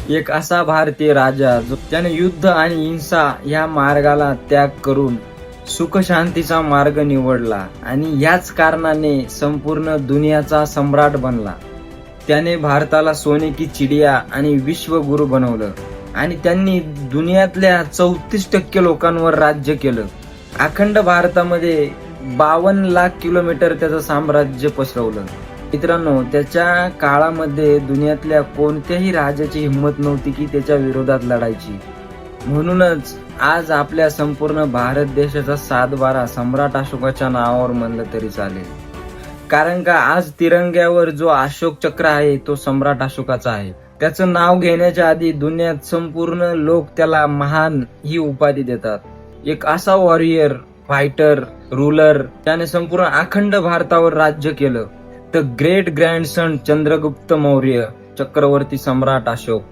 एक असा भारतीय राजा जो त्याने युद्ध आणि हिंसा या मार्गाला त्याग करून सुख शांतीचा मार्ग निवडला आणि याच कारणाने संपूर्ण दुनियाचा सम्राट बनला. त्याने भारताला सोने की चिडिया आणि विश्वगुरु बनवलं आणि त्यांनी दुनियातल्या 34% लोकांवर राज्य केलं. अखंड भारतामध्ये 52 लाख किलोमीटर त्याचं साम्राज्य पसरवलं. मित्रांनो, त्याच्या काळामध्ये दुनियातल्या कोणत्याही राजाची हिंमत नव्हती की त्याच्या विरोधात लढायची. म्हणूनच आज आपल्या संपूर्ण भारत देशाचा 7-12 सम्राट अशोकाच्या नावावर म्हणलं तरी चालेल. कारण का आज तिरंग्यावर जो अशोक चक्र आहे तो सम्राट अशोकाचा आहे. त्याचं नाव घेण्याच्या आधी दुनियात संपूर्ण लोक त्याला महान ही उपाधी देतात. एक असा वॉरियर, फायटर, रूलर त्याने संपूर्ण अखंड भारतावर राज्य केलं. The great grandson Chandragupta Maurya, चक्रवर्ती सम्राट अशोक.